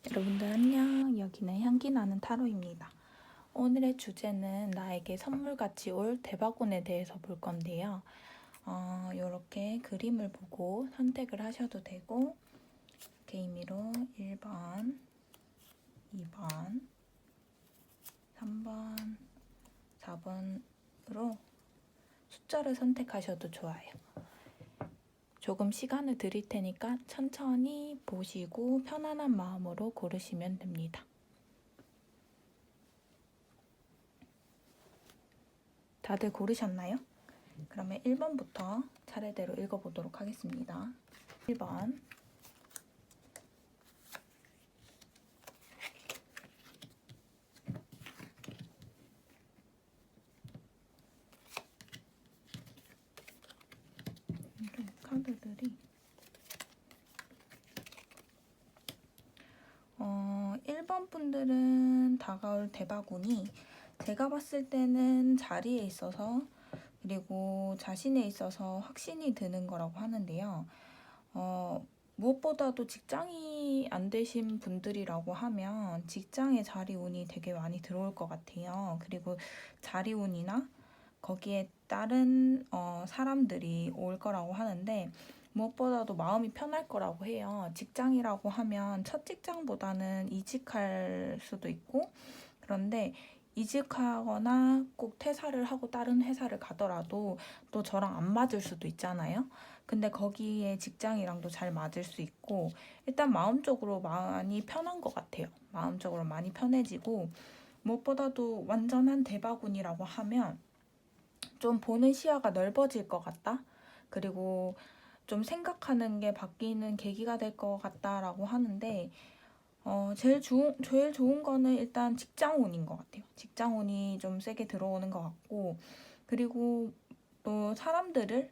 여러분들 안녕. 여기는 향기나는 타로입니다. 오늘의 주제는 나에게 선물같이 올 대박운에 대해서 볼 건데요. 이렇게 그림을 보고 선택을 하셔도 되고 개의미로 1번, 2번, 3번, 4번으로 숫자를 선택하셔도 좋아요. 조금 시간을 드릴 테니까 천천히 보시고 편안한 마음으로 고르시면 됩니다. 다들 고르셨나요? 그러면 1번부터 차례대로 읽어보도록 하겠습니다. 1번, 1번 분들은 다가올 대박운이 제가 봤을 때는 자리에 있어서 그리고 자신에 있어서 확신이 드는 거라고 하는데요. 무엇보다도 직장이 안 되신 분들이라고 하면 직장의 자리 운이 되게 많이 들어올 것 같아요. 그리고 자리 운이나 거기에 따른 사람들이 올 거라고 하는데 무엇보다도 마음이 편할 거라고 해요. 직장이라고 하면 첫 직장보다는 이직할 수도 있고 그런데 이직하거나 꼭 퇴사를 하고 다른 회사를 가더라도 또 저랑 안 맞을 수도 있잖아요. 근데 거기에 직장이랑도 잘 맞을 수 있고 일단 마음적으로 많이 편한 것 같아요. 마음적으로 많이 편해지고 무엇보다도 완전한 대박운이라고 하면 좀 보는 시야가 넓어질 것 같다. 그리고 좀 생각하는 게 바뀌는 계기가 될 것 같다라고 하는데 제일 좋은 거는 일단 직장운인 것 같아요. 직장운이 좀 세게 들어오는 것 같고 그리고 또 사람들을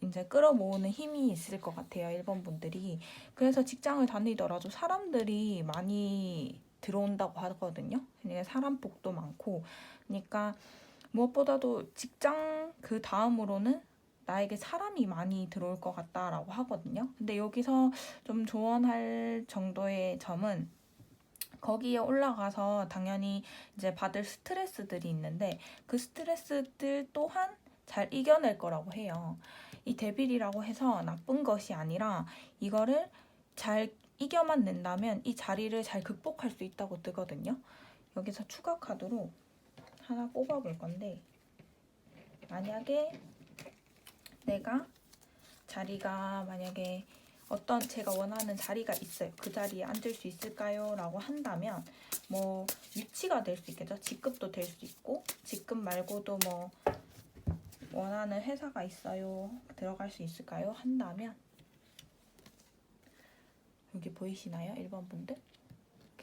이제 끌어모으는 힘이 있을 것 같아요. 1번 분들이. 그래서 직장을 다니더라도 사람들이 많이 들어온다고 하거든요. 그러니까 사람복도 많고 그러니까 무엇보다도 직장 그 다음으로는 나에게 사람이 많이 들어올 것 같다라고 하거든요. 근데 여기서 좀 조언할 정도의 점은 거기에 올라가서 당연히 이제 받을 스트레스들이 있는데 그 스트레스들 또한 잘 이겨낼 거라고 해요. 이 데빌이라고 해서 나쁜 것이 아니라 이거를 잘 이겨만 낸다면 이 자리를 잘 극복할 수 있다고 뜨거든요. 여기서 추가 카드로 하나 뽑아볼 건데 만약에 내가 자리가 만약에 어떤 제가 원하는 자리가 있어요. 그 자리에 앉을 수 있을까요? 라고 한다면 뭐 위치가 될 수 있겠죠. 직급도 될 수 있고 직급 말고도 뭐 원하는 회사가 있어요. 들어갈 수 있을까요? 한다면 여기 보이시나요? 1번 분들?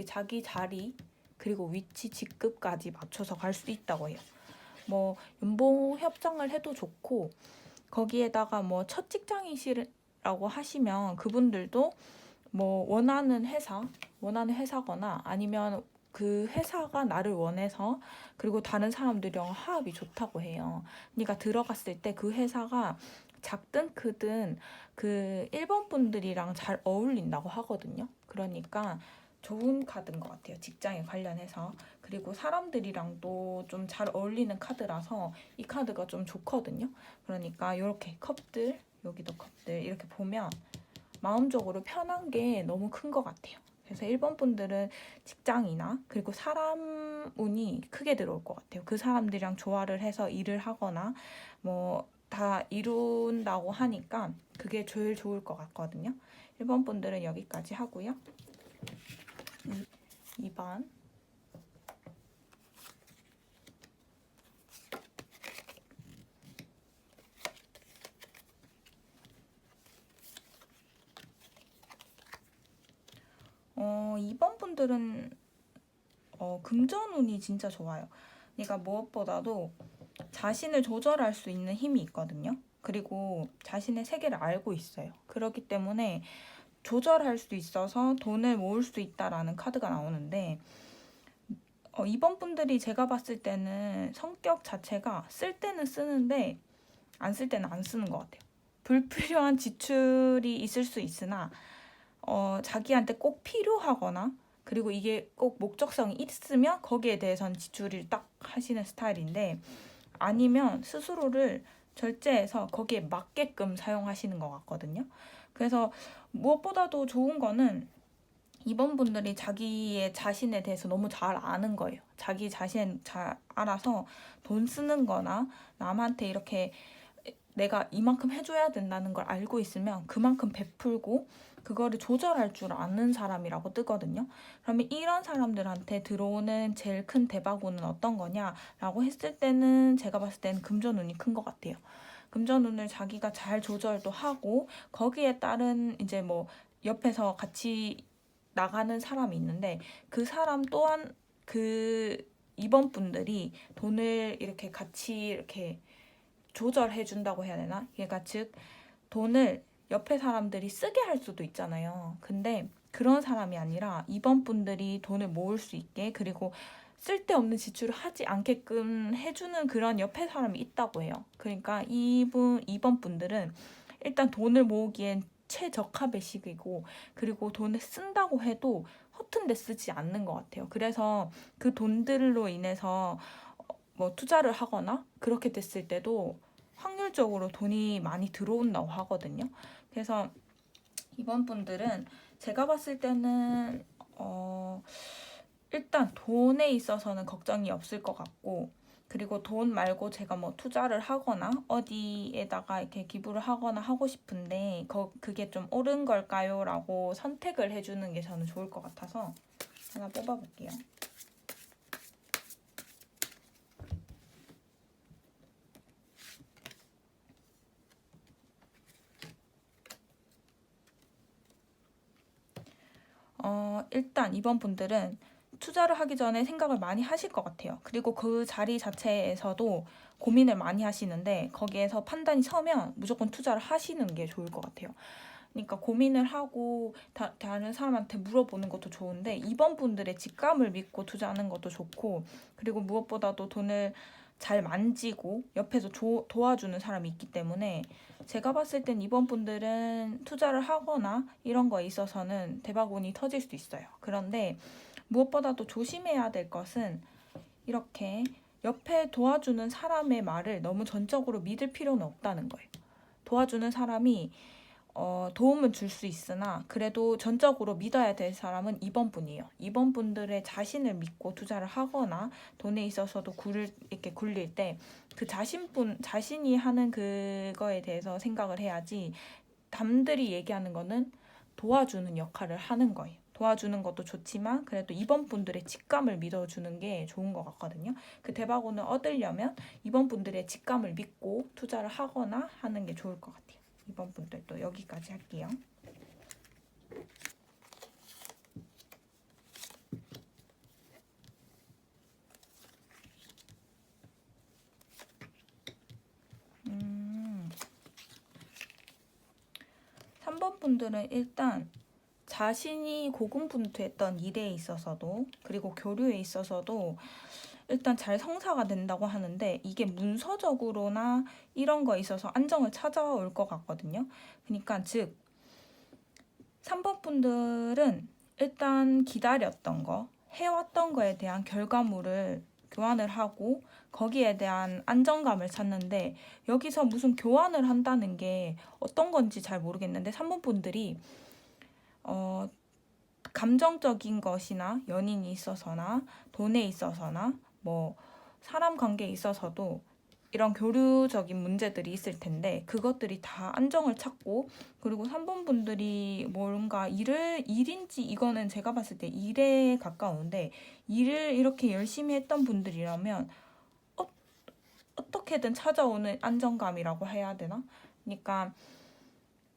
자기 자리 그리고 위치 직급까지 맞춰서 갈 수 있다고 해요. 뭐 연봉 협상을 해도 좋고 거기에다가 뭐 첫 직장이시라고 하시면 그분들도 뭐 원하는 회사거나 아니면 그 회사가 나를 원해서 그리고 다른 사람들이랑 화합이 좋다고 해요. 그러니까 들어갔을 때 그 회사가 작든 크든 그 1번 분들이랑 잘 어울린다고 하거든요. 그러니까 좋은 카드인 것 같아요. 직장에 관련해서. 그리고 사람들이랑도 좀 잘 어울리는 카드라서 이 카드가 좀 좋거든요. 그러니까 이렇게 컵들, 여기도 컵들 이렇게 보면 마음적으로 편한 게 너무 큰 것 같아요. 그래서 1번 분들은 직장이나 그리고 사람 운이 크게 들어올 것 같아요. 그 사람들이랑 조화를 해서 일을 하거나 뭐 다 이룬다고 하니까 그게 제일 좋을 것 같거든요. 1번 분들은 여기까지 하고요. 2번 2번 분들은 금전운이 진짜 좋아요. 그러니까 무엇보다도 자신을 조절할 수 있는 힘이 있거든요. 그리고 자신의 세계를 알고 있어요. 그렇기 때문에 조절할 수 있어서 돈을 모을 수 있다라는 카드가 나오는데 2번 분들이 제가 봤을 때는 성격 자체가 쓸 때는 쓰는데 안 쓸 때는 안 쓰는 것 같아요. 불필요한 지출이 있을 수 있으나 자기한테 꼭 필요하거나 그리고 이게 꼭 목적성이 있으면 거기에 대해서는 지출을 딱 하시는 스타일인데, 아니면 스스로를 절제해서 거기에 맞게끔 사용하시는 것 같거든요. 그래서 무엇보다도 좋은 거는 이번 분들이 자기의 자신에 대해서 너무 잘 아는 거예요. 자기 자신 잘 알아서 돈 쓰는 거나 남한테 이렇게 내가 이만큼 해줘야 된다는 걸 알고 있으면 그만큼 베풀고 그거를 조절할 줄 아는 사람이라고 뜨거든요. 그러면 이런 사람들한테 들어오는 제일 큰 대바구는 어떤 거냐라고 했을 때는 제가 봤을 때는 금전운이 큰 것 같아요. 금전운을 자기가 잘 조절도 하고 거기에 따른 이제 뭐 옆에서 같이 나가는 사람이 있는데 그 사람 또한 그 이번 분들이 돈을 이렇게 같이 이렇게 조절해 준다고 해야 되나? 얘가 즉 돈을 옆에 사람들이 쓰게 할 수도 있잖아요. 근데 그런 사람이 아니라 이번 분들이 돈을 모을 수 있게, 그리고 쓸데없는 지출을 하지 않게끔 해주는 그런 옆에 사람이 있다고 해요. 그러니까 이번 분들은 일단 돈을 모으기엔 최적합의 시기고, 그리고 돈을 쓴다고 해도 허튼 데 쓰지 않는 것 같아요. 그래서 그 돈들로 인해서 뭐 투자를 하거나 그렇게 됐을 때도 확률적으로 돈이 많이 들어온다고 하거든요. 그래서 이번 분들은 제가 봤을 때는 일단 돈에 있어서는 걱정이 없을 것 같고, 그리고 돈 말고 제가 뭐 투자를 하거나 어디에다가 이렇게 기부를 하거나 하고 싶은데 그게 좀 옳은 걸까요? 라고 선택을 해주는 게 저는 좋을 것 같아서 하나 뽑아볼게요. 일단 이번 분들은 투자를 하기 전에 생각을 많이 하실 것 같아요. 그리고 그 자리 자체에서도 고민을 많이 하시는데 거기에서 판단이 서면 무조건 투자를 하시는 게 좋을 것 같아요. 그러니까 고민을 하고 다른 사람한테 물어보는 것도 좋은데 이번 분들의 직감을 믿고 투자하는 것도 좋고, 그리고 무엇보다도 돈을 잘 만지고 옆에서 도와주는 사람이 있기 때문에 제가 봤을 땐 이번 분들은 투자를 하거나 이런 거에 있어서는 대박운이 터질 수 있어요. 그런데 무엇보다도 조심해야 될 것은 이렇게 옆에 도와주는 사람의 말을 너무 전적으로 믿을 필요는 없다는 거예요. 도와주는 사람이 도움은 줄 수 있으나 그래도 전적으로 믿어야 될 사람은 이번 분이에요. 이번 분들의 자신을 믿고 투자를 하거나 돈에 있어서도 이렇게 굴릴 때 그 자신이 하는 그거에 대해서 생각을 해야지, 남들이 얘기하는 거는 도와주는 역할을 하는 거예요. 도와주는 것도 좋지만 그래도 이번 분들의 직감을 믿어주는 게 좋은 것 같거든요. 그 대박운을 얻으려면 이번 분들의 직감을 믿고 투자를 하거나 하는 게 좋을 것 같아요. 이번 분들도 여기까지 할게요. 음, 3번 분들은 일단 자신이 고군분투했던 일에 있어서도 그리고 교류에 있어서도 일단 잘 성사가 된다고 하는데 이게 문서적으로나 이런 거에 있어서 안정을 찾아올 것 같거든요. 그러니까 즉 3번 분들은 일단 기다렸던 거, 해왔던 거에 대한 결과물을 교환을 하고 거기에 대한 안정감을 찾는데, 여기서 무슨 교환을 한다는 게 어떤 건지 잘 모르겠는데 3번 분들이 감정적인 것이나 연인이 있어서나 돈에 있어서나 뭐 사람 관계에 있어서도 이런 교류적인 문제들이 있을 텐데 그것들이 다 안정을 찾고, 그리고 3번 분들이 뭔가 일인지 이거는 제가 봤을 때 일에 가까운데 일을 이렇게 열심히 했던 분들이라면 어떻게든 찾아오는 안정감이라고 해야 되나? 그러니까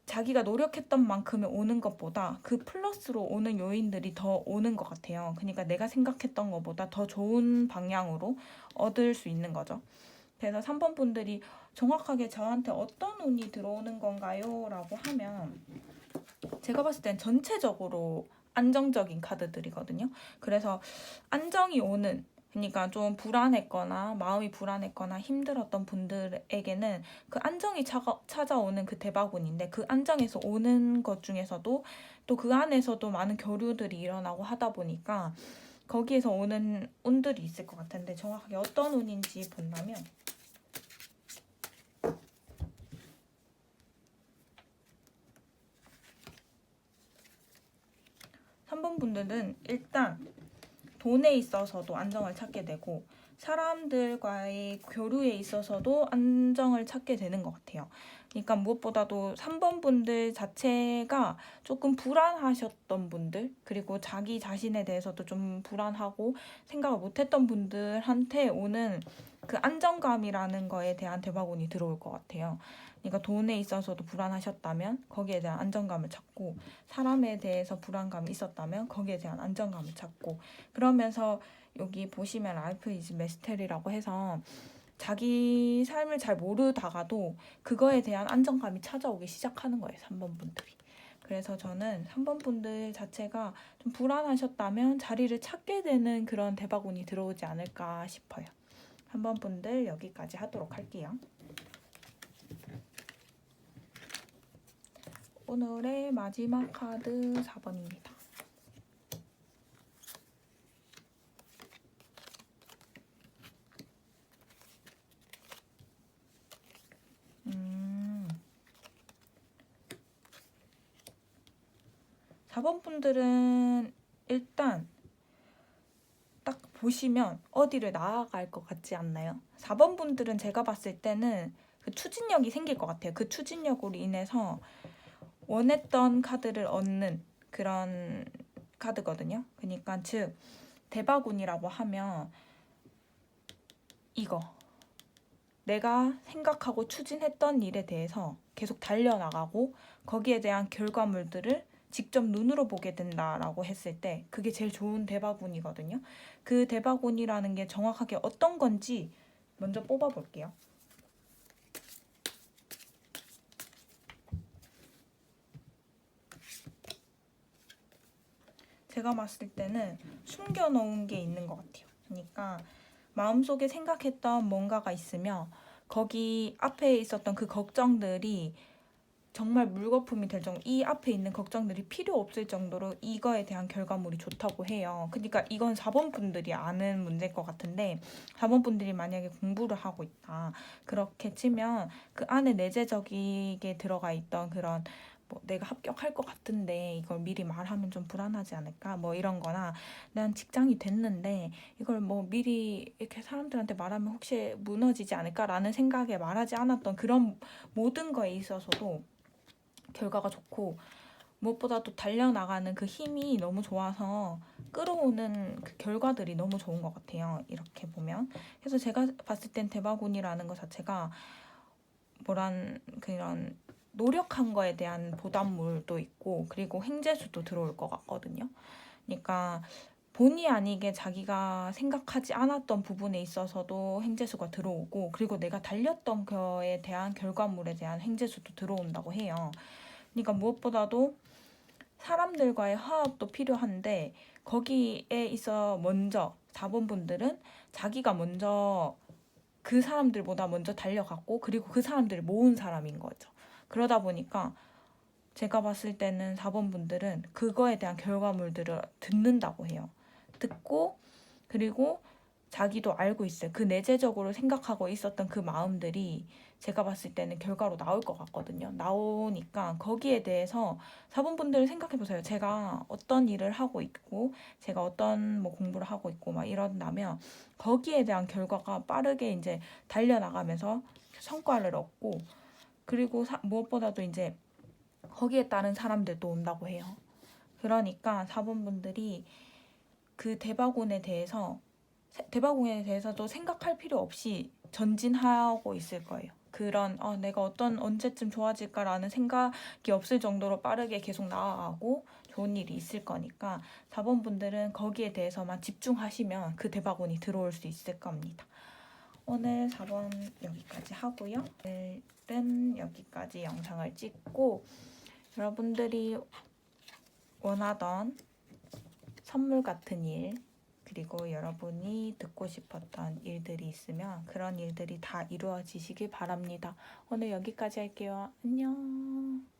자기가 노력했던 만큼의 오는 것보다 그 플러스로 오는 요인들이 더 오는 것 같아요. 그러니까 내가 생각했던 것보다 더 좋은 방향으로 얻을 수 있는 거죠. 그래서 3번 분들이 정확하게 저한테 어떤 운이 들어오는 건가요? 라고 하면 제가 봤을 땐 전체적으로 안정적인 카드들이거든요. 그래서 안정이 오는, 그러니까 좀 불안했거나 마음이 불안했거나 힘들었던 분들에게는 그 안정이 찾아오는 그 대바군인데, 그 안정에서 오는 것 중에서도 또 그 안에서도 많은 교류들이 일어나고 하다 보니까 거기에서 오는 운들이 있을 것 같은데, 정확하게 어떤 운인지 본다면 3번 분들은 일단 돈에 있어서도 안정을 찾게 되고 사람들과의 교류에 있어서도 안정을 찾게 되는 것 같아요. 그러니까 무엇보다도 3번 분들 자체가 조금 불안하셨던 분들, 그리고 자기 자신에 대해서도 좀 불안하고 생각을 못했던 분들한테 오는 그 안정감이라는 거에 대한 대박운이 들어올 것 같아요. 그러니까 돈에 있어서도 불안하셨다면 거기에 대한 안정감을 찾고, 사람에 대해서 불안감이 있었다면 거기에 대한 안정감을 찾고, 그러면서 여기 보시면 라이프 이즈 메스테리라고 해서 자기 삶을 잘 모르다가도 그거에 대한 안정감이 찾아오기 시작하는 거예요, 3번 분들이. 그래서 저는 3번 분들 자체가 좀 불안하셨다면 자리를 찾게 되는 그런 대박운이 들어오지 않을까 싶어요. 3번 분들 여기까지 하도록 할게요. 오늘의 마지막 카드 4번입니다. 음, 4번 분들은 일단 딱 보시면 어디를 나아갈 것 같지 않나요? 4번 분들은 제가 봤을 때는 그 추진력이 생길 것 같아요. 그 추진력으로 인해서 원했던 카드를 얻는 그런 카드거든요. 그러니까 즉 대바군이라고 하면 이거, 내가 생각하고 추진했던 일에 대해서 계속 달려나가고 거기에 대한 결과물들을 직접 눈으로 보게 된다라고 했을 때 그게 제일 좋은 대바군이거든요. 그 대바군이라는 게 정확하게 어떤 건지 먼저 뽑아볼게요. 제가 봤을 때는 숨겨놓은 게 있는 것 같아요. 그러니까 마음속에 생각했던 뭔가가 있으며 거기 앞에 있었던 그 걱정들이 정말 물거품이 될 정도, 이 앞에 있는 걱정들이 필요 없을 정도로 이거에 대한 결과물이 좋다고 해요. 그러니까 이건 4번 분들이 아는 문제일 것 같은데, 4번 분들이 만약에 공부를 하고 있다, 그렇게 치면 그 안에 내재적이게 들어가 있던 그런 뭐 내가 합격할 것 같은데 이걸 미리 말하면 좀 불안하지 않을까, 뭐 이런 거나 난 직장이 됐는데 이걸 뭐 미리 이렇게 사람들한테 말하면 혹시 무너지지 않을까라는 생각에 말하지 않았던 그런 모든 거에 있어서도 결과가 좋고, 무엇보다도 달려나가는 그 힘이 너무 좋아서 끌어오는 그 결과들이 너무 좋은 것 같아요, 이렇게 보면. 그래서 제가 봤을 땐 대바군이라는 것 자체가 뭐란 그런 노력한 거에 대한 보답물도 있고, 그리고 횡재수도 들어올 것 같거든요. 그러니까 본의 아니게 자기가 생각하지 않았던 부분에 있어서도 횡재수가 들어오고, 그리고 내가 달렸던 거에 대한 결과물에 대한 횡재수도 들어온다고 해요. 그러니까 무엇보다도 사람들과의 화합도 필요한데 거기에 있어 먼저 4번 분들은 자기가 먼저 그 사람들보다 먼저 달려갔고, 그리고 그 사람들을 모은 사람인 거죠. 그러다 보니까 제가 봤을 때는 4번 분들은 그거에 대한 결과물들을 듣는다고 해요. 듣고, 그리고 자기도 알고 있어요. 그 내재적으로 생각하고 있었던 그 마음들이 제가 봤을 때는 결과로 나올 것 같거든요. 나오니까 거기에 대해서 4번 분들 생각해 보세요. 제가 어떤 일을 하고 있고 제가 어떤 뭐 공부를 하고 있고 막 이런다면 거기에 대한 결과가 빠르게 이제 달려나가면서 성과를 얻고, 그리고 무엇보다도 이제 거기에 따른 사람들도 온다고 해요. 그러니까 4번 분들이 그 대바군에 대해서도 생각할 필요 없이 전진하고 있을 거예요. 그런 내가 언제쯤 좋아질까라는 생각이 없을 정도로 빠르게 계속 나아가고 좋은 일이 있을 거니까 4번 분들은 거기에 대해서만 집중하시면 그 대바군이 들어올 수 있을 겁니다. 오늘 4번 여기까지 하고요. 오늘은 여기까지 영상을 찍고, 여러분들이 원하던 선물 같은 일, 그리고 여러분이 듣고 싶었던 일들이 있으면 그런 일들이 다 이루어지시길 바랍니다. 오늘 여기까지 할게요. 안녕.